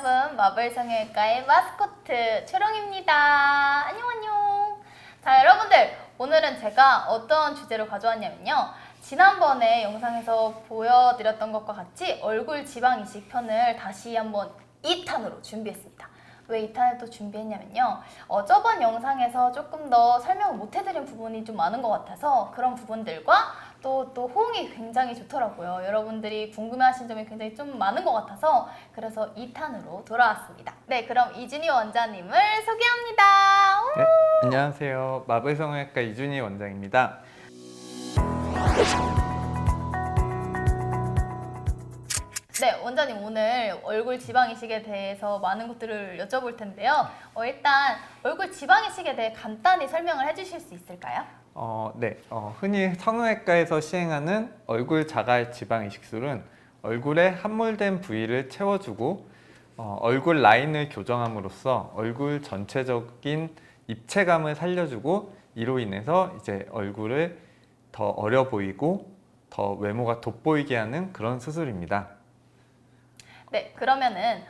여러분, 마블 성형외과의 마스코트 초롱입니다. 안녕 안녕. 자, 여러분들, 오늘은 제가 어떤 주제로 가져왔냐면요, 지난번에 영상에서 보여드렸던 것과 같이 얼굴 지방 이식 편을 다시 한번 2탄으로 준비했습니다. 왜 2탄을 또 준비했냐면요, 저번 영상에서 조금 더 설명을 못 해드린 부분이 좀 많은 것 같아서 그런 부분들과 또 호응이 굉장히 좋더라고요. 여러분들이 궁금해하신 점이 굉장히 좀 많은 것 같아서 그래서 2탄으로 돌아왔습니다. 네, 그럼 이준희 원장님을 소개합니다. 네, 안녕하세요. 마블 성형외과 이준희 원장입니다. 네, 원장님, 오늘 얼굴 지방 이식에 대해서 많은 것들을 여쭤볼 텐데요. 일단 얼굴 지방 이식에 대해 간단히 설명을 해주실 수 있을까요? 네, 흔히 성형외과에서 시행하는 얼굴 자가 지방 이식술은 얼굴에 함몰된 부위를 채워주고 얼굴 라인을 교정함으로써 얼굴 전체적인 입체감을 살려주고, 이로 인해서 이제 얼굴을 더 어려 보이고 더 외모가 돋보이게 하는 그런 수술입니다. 네, 그러면은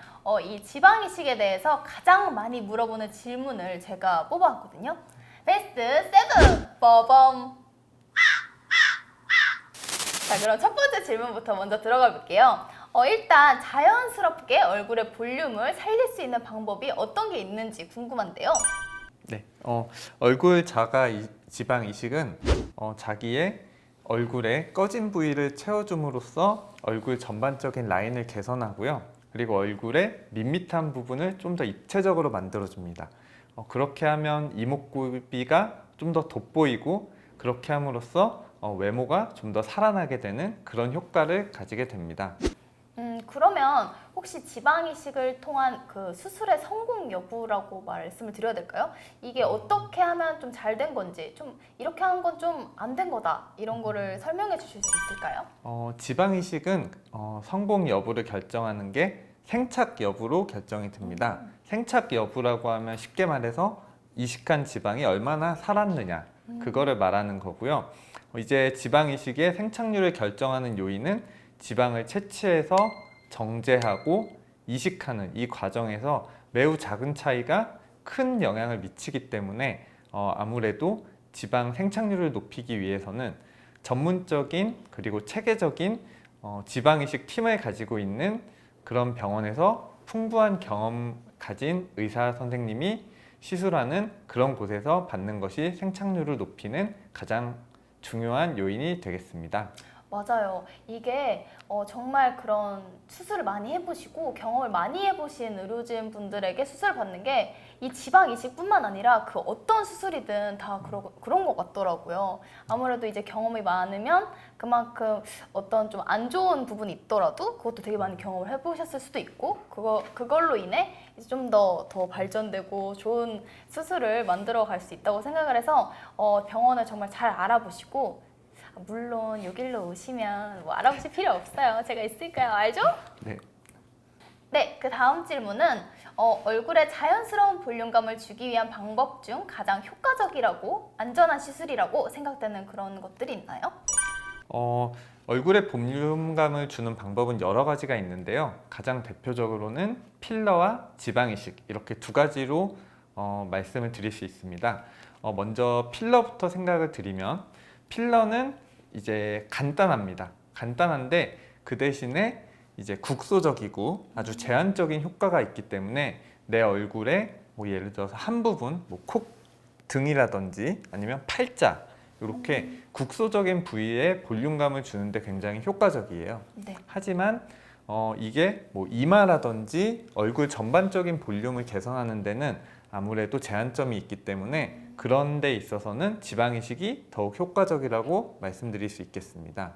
이 지방 이식에 대해서 가장 많이 물어보는 질문을 제가 뽑아왔거든요. 베스트 7! 빠밤! 자, 그럼 첫 번째 질문부터 먼저 들어가 볼게요. 일단 자연스럽게 얼굴의 볼륨을 살릴 수 있는 방법이 어떤 게 있는지 궁금한데요. 네, 얼굴 자가 지방 이식은 자기의 얼굴에 꺼진 부위를 채워줌으로써 얼굴 전반적인 라인을 개선하고요. 그리고 얼굴의 밋밋한 부분을 좀 더 입체적으로 만들어줍니다. 그렇게 하면 이목구비가 좀 더 돋보이고, 그렇게 함으로써 외모가 좀 더 살아나게 되는 그런 효과를 가지게 됩니다. 그러면 혹시 지방 이식을 통한 그 수술의 성공 여부라고 말씀을 드려야 될까요? 이게 어떻게 하면 좀 잘 된 건지, 좀 이렇게 하는 건 좀 안 된 거다, 이런 거를 설명해 주실 수 있을까요? 지방 이식은 성공 여부를 결정하는 게 생착 여부로 결정이 됩니다. 생착 여부라고 하면 쉽게 말해서 이식한 지방이 얼마나 살았느냐, 그거를 말하는 거고요. 이제 지방 이식의 생착률을 결정하는 요인은 지방을 채취해서 정제하고 이식하는 이 과정에서 매우 작은 차이가 큰 영향을 미치기 때문에 아무래도 지방 생착률을 높이기 위해서는 전문적인 그리고 체계적인 지방 이식 팀을 가지고 있는 그런 병원에서 풍부한 경험 가진 의사 선생님이 시술하는 그런 곳에서 받는 것이 생착률을 높이는 가장 중요한 요인이 되겠습니다. 맞아요. 이게 정말 그런 수술을 많이 해보시고 경험을 많이 해보신 의료진 분들에게 수술을 받는 게 이 지방 이식뿐만 아니라 그 어떤 수술이든 다 그런 것 같더라고요. 아무래도 이제 경험이 많으면 그만큼 어떤 좀 안 좋은 부분이 있더라도 그것도 되게 많이 경험을 해보셨을 수도 있고, 그걸로 인해 좀 더 발전되고 좋은 수술을 만들어 갈 수 있다고 생각을 해서 병원을 정말 잘 알아보시고, 물론 여기로 오시면 뭐 알아보실 필요 없어요. 제가 있을까요? 알죠? 네. 네, 그 다음 질문은 얼굴에 자연스러운 볼륨감을 주기 위한 방법 중 가장 효과적이라고 안전한 시술이라고 생각되는 그런 것들이 있나요? 얼굴에 볼륨감을 주는 방법은 여러 가지가 있는데요. 가장 대표적으로는 필러와 지방 이식, 이렇게 두 가지로 말씀을 드릴 수 있습니다. 먼저 필러부터 생각을 드리면, 필러는 이제 간단합니다. 간단한데 그 대신에 이제 국소적이고 아주 제한적인 효과가 있기 때문에 내 얼굴에 뭐 예를 들어서 한 부분, 뭐 코 등이라든지 아니면 팔자, 이렇게 국소적인 부위에 볼륨감을 주는데 굉장히 효과적이에요. 네. 하지만 이게 뭐 이마라든지 얼굴 전반적인 볼륨을 개선하는 데는 아무래도 제한점이 있기 때문에 그런 데 있어서는 지방 이식이 더욱 효과적이라고 말씀드릴 수 있겠습니다.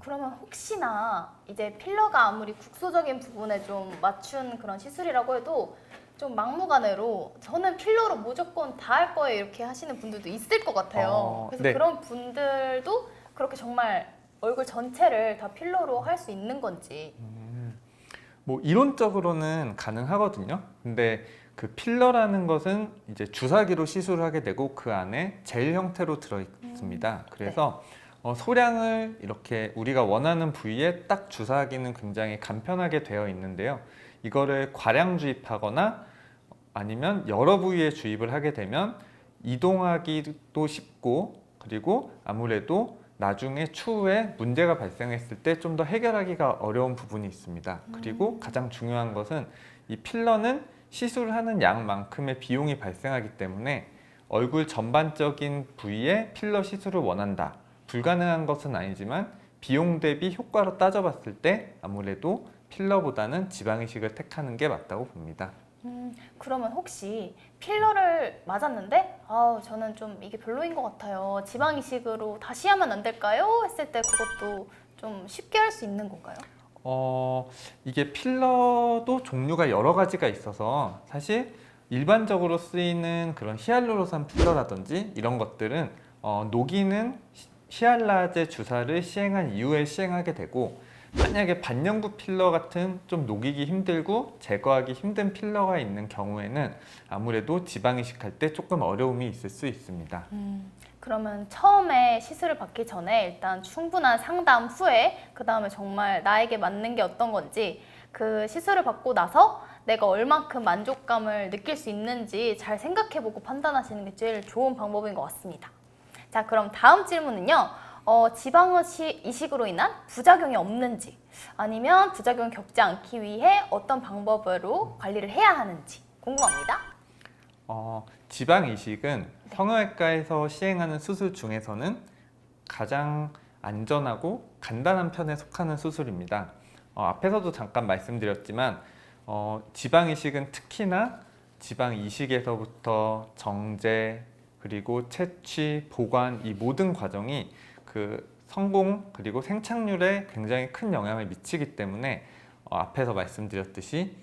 그러면 혹시나 이제 필러가 아무리 국소적인 부분에 좀 맞춘 그런 시술이라고 해도 좀 막무가내로 저는 필러로 무조건 다 할 거예요, 이렇게 하시는 분들도 있을 것 같아요. 그래서 네. 그런 분들도 그렇게 정말 얼굴 전체를 다 필러로 할 수 있는 건지. 뭐 이론적으로는 가능하거든요. 근데 그 필러라는 것은 이제 주사기로 시술을 하게 되고 그 안에 젤 형태로 들어 있습니다. 그래서 소량을 이렇게 우리가 원하는 부위에 딱 주사하기는 굉장히 간편하게 되어 있는데요. 이거를 과량 주입하거나 아니면 여러 부위에 주입을 하게 되면 이동하기도 쉽고, 그리고 아무래도 나중에 추후에 문제가 발생했을 때 좀 더 해결하기가 어려운 부분이 있습니다. 그리고 가장 중요한 것은 이 필러는 시술하는 양만큼의 비용이 발생하기 때문에 얼굴 전반적인 부위에 필러 시술을 원한다. 불가능한 것은 아니지만 비용 대비 효과로 따져봤을 때 아무래도 필러보다는 지방 이식을 택하는 게 맞다고 봅니다. 그러면 혹시 필러를 맞았는데 저는 좀 이게 별로인 것 같아요. 지방 이식으로 다시 하면 안 될까요? 했을 때 그것도 좀 쉽게 할 수 있는 건가요? 이게 필러도 종류가 여러 가지가 있어서 사실 일반적으로 쓰이는 그런 히알루로산 필러라든지 이런 것들은 녹이는 히알라제 주사를 시행한 이후에 시행하게 되고, 만약에 반영구 필러 같은 좀 녹이기 힘들고 제거하기 힘든 필러가 있는 경우에는 아무래도 지방 이식할 때 조금 어려움이 있을 수 있습니다. 그러면 처음에 시술을 받기 전에 일단 충분한 상담 후에 그 다음에 정말 나에게 맞는 게 어떤 건지, 그 시술을 받고 나서 내가 얼만큼 만족감을 느낄 수 있는지 잘 생각해보고 판단하시는 게 제일 좋은 방법인 것 같습니다. 자, 그럼 다음 질문은요. 지방 이식으로 인한 부작용이 없는지, 아니면 부작용을 겪지 않기 위해 어떤 방법으로 관리를 해야 하는지 궁금합니다. 지방 이식은 성형외과에서 시행하는 수술 중에서는 가장 안전하고 간단한 편에 속하는 수술입니다. 앞에서도 잠깐 말씀드렸지만 지방 이식은 특히나 지방 이식에서부터 정제, 그리고 채취, 보관, 이 모든 과정이 그 성공 그리고 생착률에 굉장히 큰 영향을 미치기 때문에 앞에서 말씀드렸듯이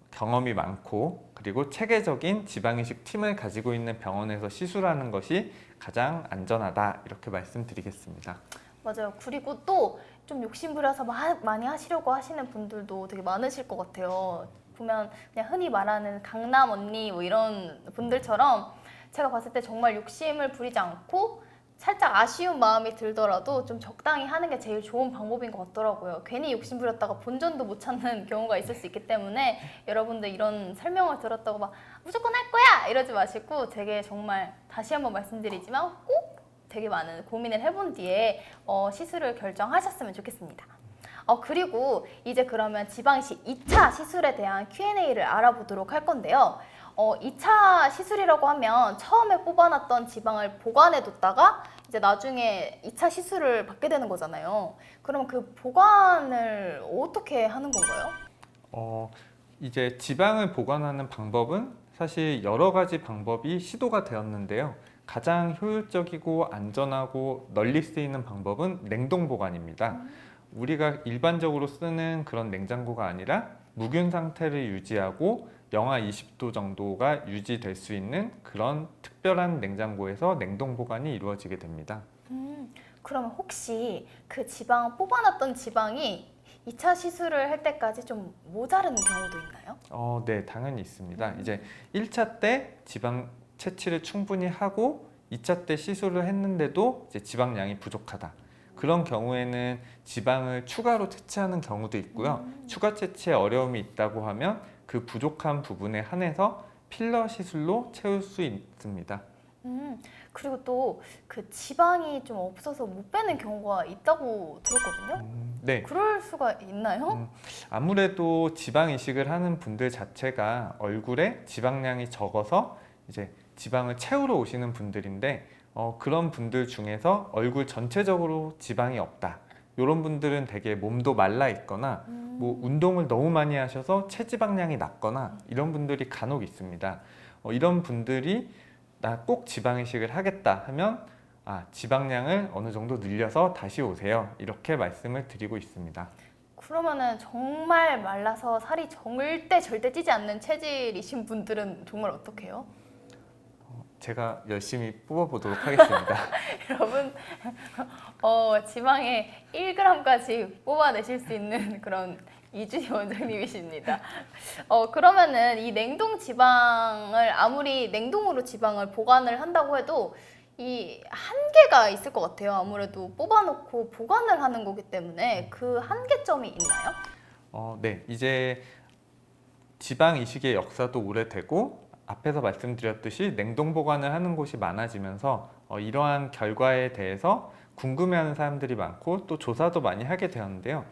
경험이 많고 그리고 체계적인 지방이식 팀을 가지고 있는 병원에서 시술하는 것이 가장 안전하다, 이렇게 말씀드리겠습니다. 맞아요. 그리고 또 좀 욕심부려서 많이 하시려고 하시는 분들도 되게 많으실 것 같아요. 보면 그냥 흔히 말하는 강남 언니 뭐 이런 분들처럼 제가 봤을 때 정말 욕심을 부리지 않고 살짝 아쉬운 마음이 들더라도 좀 적당히 하는 게 제일 좋은 방법인 것 같더라고요. 괜히 욕심 부렸다가 본전도 못 찾는 경우가 있을 수 있기 때문에 여러분들 이런 설명을 들었다고 막 무조건 할 거야! 이러지 마시고, 되게 정말 다시 한번 말씀드리지만 꼭 되게 많은 고민을 해본 뒤에 시술을 결정하셨으면 좋겠습니다. 그리고 이제 그러면 지방이식 2차 시술에 대한 Q&A를 알아보도록 할 건데요. 2차 시술이라고 하면 처음에 뽑아놨던 지방을 보관해뒀다가 이제 나중에 2차 시술을 받게 되는 거잖아요. 그럼 그 보관을 어떻게 하는 건가요? 이제 지방을 보관하는 방법은 사실 여러 가지 방법이 시도가 되었는데요. 가장 효율적이고 안전하고 널리 쓰이는 방법은 냉동 보관입니다. 우리가 일반적으로 쓰는 그런 냉장고가 아니라 무균 상태를 유지하고 영하 20도 정도가 유지될 수 있는 그런 특별한 냉장고에서 냉동 보관이 이루어지게 됩니다. 그러면 혹시 그 뽑아놨던 지방이 2차 시술을 할 때까지 좀 모자르는 경우도 있나요? 네, 당연히 있습니다. 이제 1차 때 지방 채취를 충분히 하고 2차 때 시술을 했는데도 이제 지방량이 부족하다. 그런 경우에는 지방을 추가로 채취하는 경우도 있고요. 추가 채취에 어려움이 있다고 하면 그 부족한 부분에 한해서 필러 시술로 채울 수 있습니다. 그리고 또 그 지방이 좀 없어서 못 빼는 경우가 있다고 들었거든요. 네. 그럴 수가 있나요? 아무래도 지방 이식을 하는 분들 자체가 얼굴에 지방량이 적어서 이제 지방을 채우러 오시는 분들인데 그런 분들 중에서 얼굴 전체적으로 지방이 없다, 이런 분들은 되게 몸도 말라 있거나 뭐 운동을 너무 많이 하셔서 체지방량이 낮거나 이런 분들이 간혹 있습니다. 이런 분들이 나 꼭 지방 이식을 하겠다 하면 지방량을 어느 정도 늘려서 다시 오세요, 이렇게 말씀을 드리고 있습니다. 그러면은 정말 말라서 살이 절대 찌지 않는 체질이신 분들은 정말 어떻게 해요? 제가 열심히 뽑아보도록 하겠습니다. 여러분, 지방의 1g까지 뽑아내실 수 있는 그런 이주희 원장님이십니다. 그러면은 이 냉동 지방을 아무리 냉동으로 지방을 보관을 한다고 해도 이 한계가 있을 것 같아요. 아무래도 뽑아놓고 보관을 하는 거기 때문에 그 한계점이 있나요? 네, 이제 지방 이식의 역사도 오래되고 앞에서 말씀드렸듯이 냉동 보관을 하는 곳이 많아지면서 이러한 결과에 대해서 궁금해하는 사람들이 많고 또 조사도 많이 하게 되었는데요.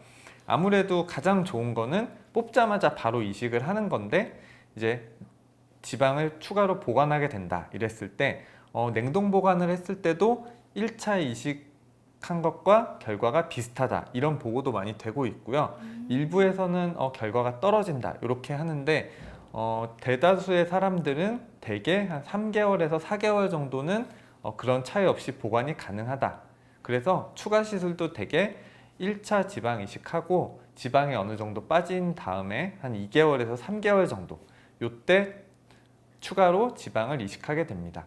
아무래도 가장 좋은 거는 뽑자마자 바로 이식을 하는 건데 이제 지방을 추가로 보관하게 된다 이랬을 때 냉동 보관을 했을 때도 1차 이식한 것과 결과가 비슷하다 이런 보고도 많이 되고 있고요. 일부에서는 결과가 떨어진다 이렇게 하는데 대다수의 사람들은 대개 한 3개월에서 4개월 정도는 그런 차이 없이 보관이 가능하다. 그래서 추가 시술도 대개 1차 지방 이식하고 지방이 어느 정도 빠진 다음에 한 2개월에서 3개월 정도 요때 추가로 지방을 이식하게 됩니다.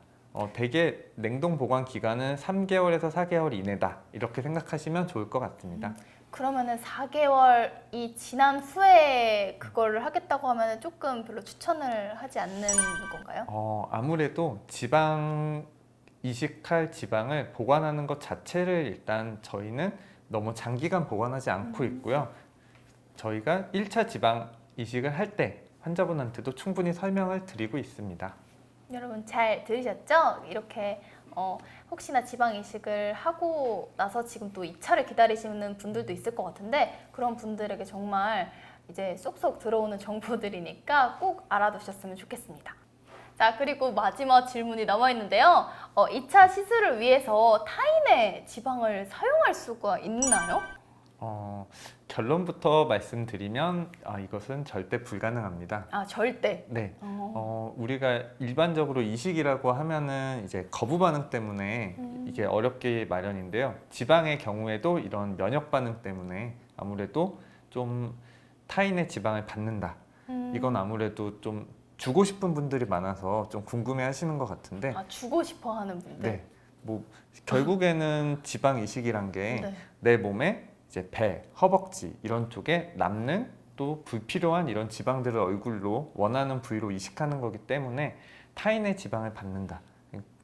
대개 냉동 보관 기간은 3개월에서 4개월 이내다 이렇게 생각하시면 좋을 것 같습니다. 그러면은 4개월이 지난 후에 그거를 하겠다고 하면은 조금 별로 추천을 하지 않는 건가요? 아무래도 지방 이식할 지방을 보관하는 것 자체를 일단 저희는 너무 장기간 보관하지 않고 있고요. 저희가 1차 지방 이식을 할 때 환자분한테도 충분히 설명을 드리고 있습니다. 여러분 잘 들으셨죠? 이렇게 혹시나 지방 이식을 하고 나서 지금 또 2차를 기다리시는 분들도 있을 것 같은데 그런 분들에게 정말 이제 쏙쏙 들어오는 정보들이니까 꼭 알아두셨으면 좋겠습니다. 자, 그리고 마지막 질문이 남아있는데요. 2차 시술을 위해서 타인의 지방을 사용할 수가 있나요? 결론부터 말씀드리면 이것은 절대 불가능합니다. 아, 절대. 네. 우리가 일반적으로 이식이라고 하면은 이제 거부 반응 때문에 이게 어렵게 마련인데요. 지방의 경우에도 이런 면역 반응 때문에 아무래도 좀 타인의 지방을 받는다. 이건 아무래도 좀 주고 싶은 분들이 많아서 좀 궁금해 하시는 것 같은데. 아, 주고 싶어 하는 분들? 네. 뭐 결국에는 지방 이식이란 게 내 몸에 이제 배, 허벅지 이런 쪽에 남는 또 불필요한 이런 지방들을 얼굴로 원하는 부위로 이식하는 거기 때문에 타인의 지방을 받는다.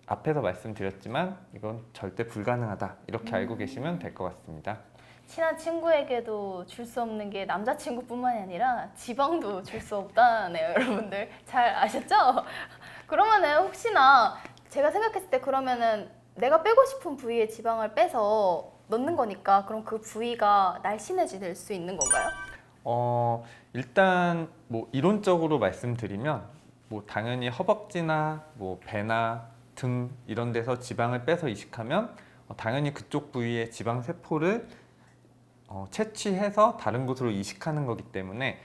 앞에서 말씀드렸지만 이건 절대 불가능하다. 이렇게 알고 계시면 될 것 같습니다. 친한 친구에게도 줄 수 없는 게 남자친구뿐만이 아니라 지방도 줄 수 없다네요, 여러분들. 잘 아셨죠? 그러면은 혹시나 제가 생각했을 때 그러면은 내가 빼고 싶은 부위의 지방을 빼서 넣는 거니까 그럼 그 부위가 날씬해질 수 있는 건가요? 일단 뭐 이론적으로 말씀드리면 뭐 당연히 허벅지나 뭐 배나 등 이런 데서 지방을 빼서 이식하면 당연히 그쪽 부위의 지방 세포를 채취해서 다른 곳으로 이식하는 거기 때문에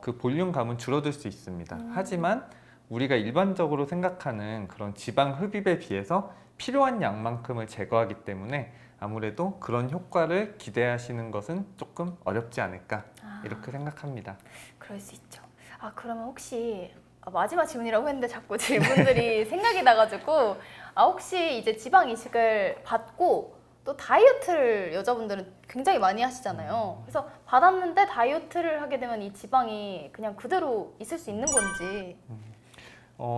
그 볼륨감은 줄어들 수 있습니다. 하지만 우리가 일반적으로 생각하는 그런 지방 흡입에 비해서 필요한 양만큼을 제거하기 때문에 아무래도 그런 효과를 기대하시는 것은 조금 어렵지 않을까 이렇게 생각합니다. 그럴 수 있죠. 그러면 혹시 마지막 질문이라고 했는데 자꾸 질문들이 생각이 나가지고 혹시 이제 지방 이식을 받고 또 다이어트를 여자분들은 굉장히 많이 하시잖아요. 그래서 받았는데 다이어트를 하게 되면 이 지방이 그냥 그대로 있을 수 있는 건지.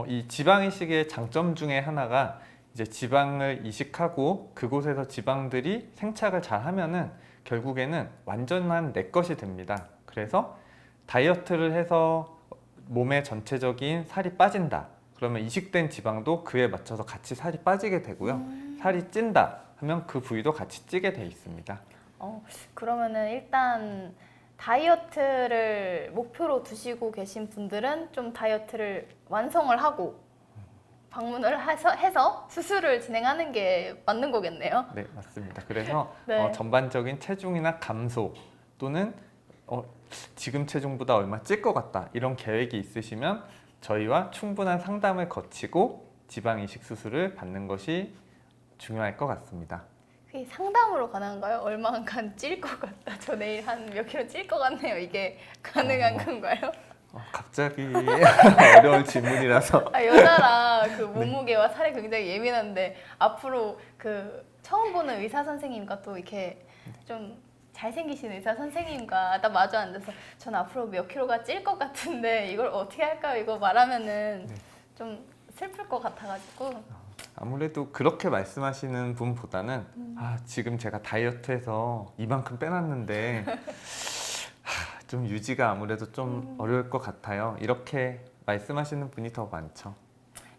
이 지방 이식의 장점 중에 하나가 이제 지방을 이식하고 그곳에서 지방들이 생착을 잘 하면은 결국에는 완전한 내 것이 됩니다. 그래서 다이어트를 해서 몸의 전체적인 살이 빠진다. 그러면 이식된 지방도 그에 맞춰서 같이 살이 빠지게 되고요. 살이 찐다 하면 그 부위도 같이 찌게 돼 있습니다. 그러면은 일단 다이어트를 목표로 두시고 계신 분들은 좀 다이어트를 완성을 하고 방문을 해서 수술을 진행하는 게 맞는 거겠네요. 네, 맞습니다. 그래서 네. 전반적인 체중이나 감소 또는 지금 체중보다 얼마 찔 것 같다 이런 계획이 있으시면 저희와 충분한 상담을 거치고 지방 이식 수술을 받는 것이 중요할 것 같습니다. 그게 상담으로 가능한가요? 얼마간 찔 것 같다. 저 내일 한 몇 킬로 찔 것 같네요. 이게 가능한 건가요? 갑자기 어려운 질문이라서 여자라 그 몸무게와 살에 굉장히 예민한데 앞으로 그 처음 보는 의사 선생님과 또 이렇게 좀 잘생기신 의사 선생님과 딱 마주 앉아서 전 앞으로 몇 킬로가 찔 것 같은데 이걸 어떻게 할까요? 이거 말하면은 좀 슬플 것 같아가지고. 아무래도 그렇게 말씀하시는 분보다는 지금 제가 다이어트해서 이만큼 빼놨는데 좀 유지가 아무래도 좀 어려울 것 같아요. 이렇게 말씀하시는 분이 더 많죠.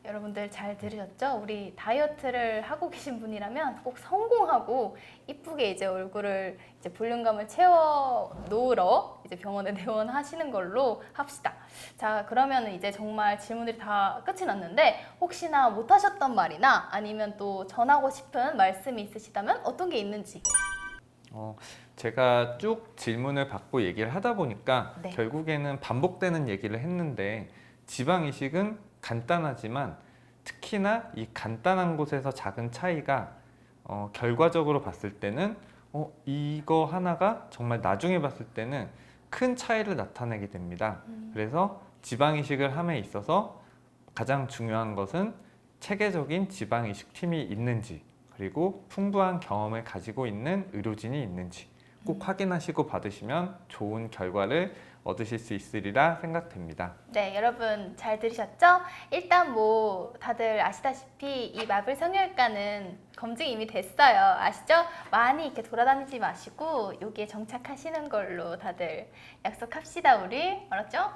여러분들 잘 들으셨죠? 우리 다이어트를 하고 계신 분이라면 꼭 성공하고 이쁘게 이제 얼굴을 이제 볼륨감을 채워 놓으러 이제 병원에 내원하시는 걸로 합시다. 자, 그러면 이제 정말 질문들이 다 끝이 났는데 혹시나 못하셨던 말이나 아니면 또 전하고 싶은 말씀이 있으시다면 어떤 게 있는지. 제가 쭉 질문을 받고 얘기를 하다 보니까 네. 결국에는 반복되는 얘기를 했는데 지방 이식은 간단하지만 특히나 이 간단한 곳에서 작은 차이가 결과적으로 봤을 때는 이거 하나가 정말 나중에 봤을 때는 큰 차이를 나타내게 됩니다. 그래서 지방 이식을 함에 있어서 가장 중요한 것은 체계적인 지방 이식 팀이 있는지 그리고 풍부한 경험을 가지고 있는 의료진이 있는지 꼭 확인하시고 받으시면 좋은 결과를 얻으실 수 있으리라 생각됩니다. 네, 여러분 잘 들으셨죠? 일단 뭐 다들 아시다시피 이 마블 성형외과는 검증이 이미 됐어요. 아시죠? 많이 이렇게 돌아다니지 마시고 여기에 정착하시는 걸로 다들 약속합시다, 우리. 알았죠?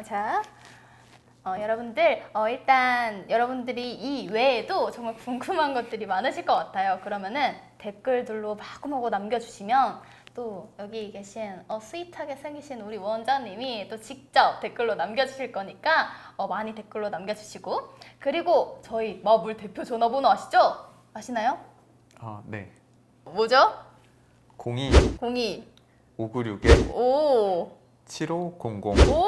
자, 여러분들 일단 여러분들이 이 외에도 정말 궁금한 것들이 많으실 것 같아요. 그러면은 댓글들로 마구마구 남겨주시면 또 여기 계신 스윗하게 생기신 우리 원장님이 또 직접 댓글로 남겨주실 거니까 많이 댓글로 남겨주시고 그리고 저희 마블 대표 전화번호 아시죠? 아시나요? 네. 뭐죠? 02 02 596에 오 7500 오!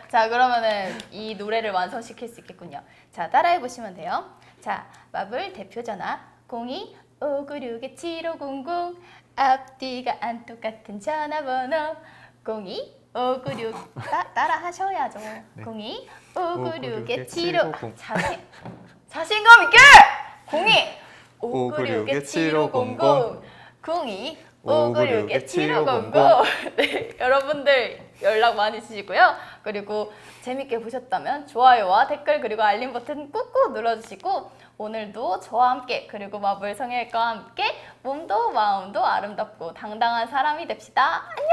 자, 그러면은 이 노래를 완성시킬 수 있겠군요. 자, 따라해 보시면 돼요. 자, 마블 대표 전화 02-596-7500 앞뒤가 안 똑같은 전화번호 02-596 따라 하셔야죠. 네. 02-596-7500 596-7500. 자신감 있게! 02-596-7500 02-596-7500 네, 여러분들 연락 많이 주시고요. 그리고 재밌게 보셨다면 좋아요와 댓글 그리고 알림 버튼 꾹꾹 눌러주시고 오늘도 저와 함께 그리고 마블 성형외과와 함께 몸도 마음도 아름답고 당당한 사람이 됩시다. 안녕!